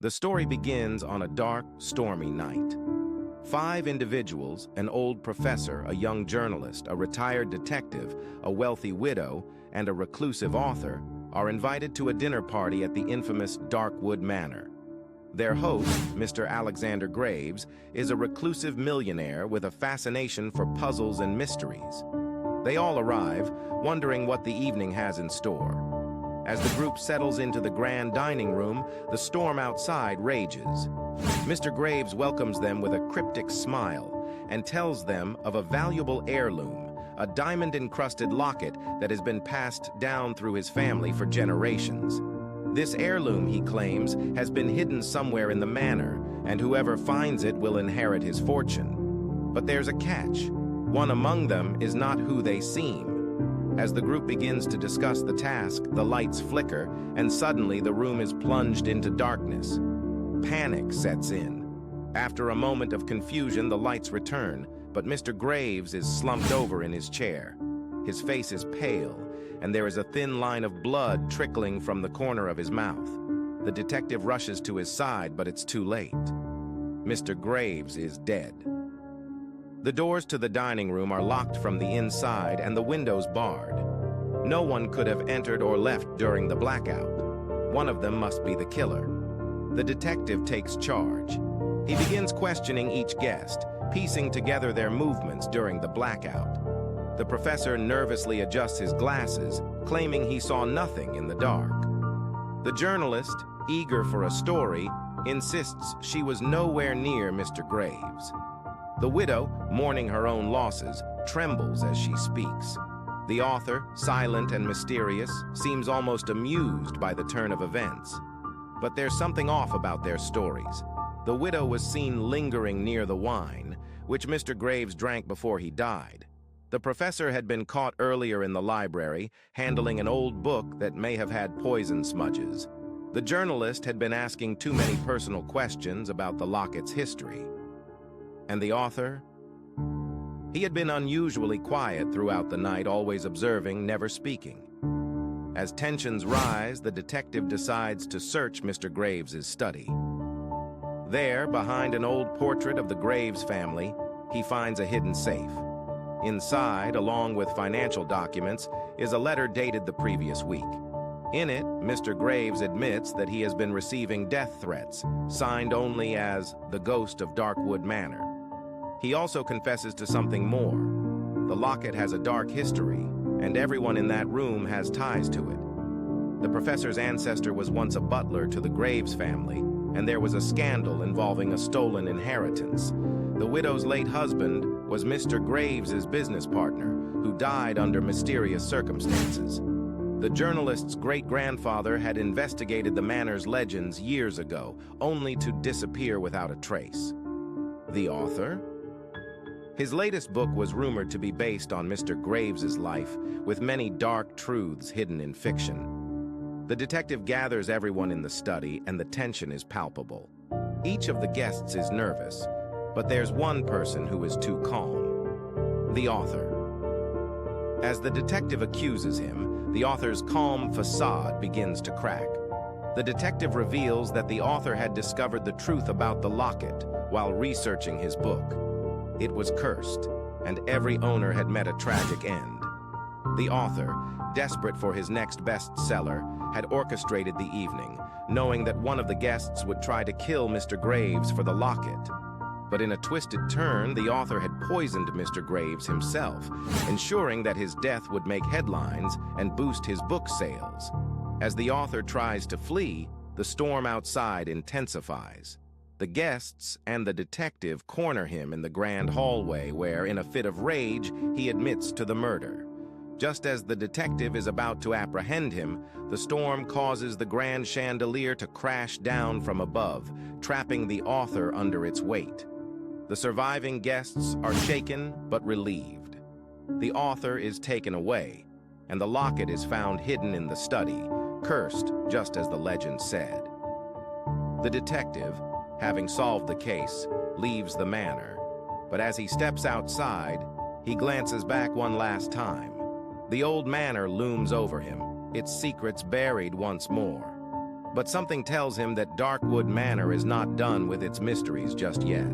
The story begins on a dark, stormy night. 5 individuals, an old professor, a young journalist, a retired detective, a wealthy widow, and a reclusive author, are invited to a dinner party at the infamous Darkwood Manor. Their host, Mr. Alexander Graves, is a reclusive millionaire with a fascination for puzzles and mysteries. They all arrive, wondering what the evening has in store. As the group settles into the grand dining room, the storm outside rages. Mr. Graves welcomes them with a cryptic smile and tells them of a valuable heirloom, a diamond-encrusted locket that has been passed down through his family for generations. This heirloom, he claims, has been hidden somewhere in the manor, and whoever finds it will inherit his fortune. But there's a catch. One among them is not who they seem. As the group begins to discuss the task, the lights flicker, and suddenly the room is plunged into darkness. Panic sets in. After a moment of confusion, the lights return, but Mr. Graves is slumped over in his chair. His face is pale, and there is a thin line of blood trickling from the corner of his mouth. The detective rushes to his side, but it's too late. Mr. Graves is dead. The doors to the dining room are locked from the inside and the windows barred. No one could have entered or left during the blackout. One of them must be the killer. The detective takes charge. He begins questioning each guest, piecing together their movements during the blackout. The professor nervously adjusts his glasses, claiming he saw nothing in the dark. The journalist, eager for a story, insists she was nowhere near Mr. Graves. The widow, mourning her own losses, trembles as she speaks. The author, silent and mysterious, seems almost amused by the turn of events. But there's something off about their stories. The widow was seen lingering near the wine, which Mr. Graves drank before he died. The professor had been caught earlier in the library, handling an old book that may have had poison smudges. The journalist had been asking too many personal questions about the Locket's history. And the author? He had been unusually quiet throughout the night, always observing, never speaking. As tensions rise, the detective decides to search Mr. Graves' study. There, behind an old portrait of the Graves family, he finds a hidden safe. Inside, along with financial documents, is a letter dated the previous week. In it, Mr. Graves admits that he has been receiving death threats, signed only as the Ghost of Darkwood Manor. He also confesses to something more. The locket has a dark history, and everyone in that room has ties to it. The professor's ancestor was once a butler to the Graves family, and there was a scandal involving a stolen inheritance. The widow's late husband was Mr. Graves' business partner, who died under mysterious circumstances. The journalist's great-grandfather had investigated the manor's legends years ago, only to disappear without a trace. The author? His latest book was rumored to be based on Mr. Graves' life, with many dark truths hidden in fiction. The detective gathers everyone in the study, and the tension is palpable. Each of the guests is nervous, but there's one person who is too calm: the author. As the detective accuses him, the author's calm facade begins to crack. The detective reveals that the author had discovered the truth about the locket while researching his book. It was cursed, and every owner had met a tragic end. The author, desperate for his next bestseller, had orchestrated the evening, knowing that one of the guests would try to kill Mr. Graves for the locket. But in a twisted turn, the author had poisoned Mr. Graves himself, ensuring that his death would make headlines and boost his book sales. As the author tries to flee, the storm outside intensifies. The guests and the detective corner him in the grand hallway where, in a fit of rage, he admits to the murder. Just as the detective is about to apprehend him, the storm causes the grand chandelier to crash down from above, trapping the author under its weight. The surviving guests are shaken but relieved. The author is taken away, and the locket is found hidden in the study, cursed just as the legend said. The detective, having solved the case, leaves the manor, but as he steps outside, he glances back one last time. The old manor looms over him, its secrets buried once more. But something tells him that Darkwood Manor is not done with its mysteries just yet.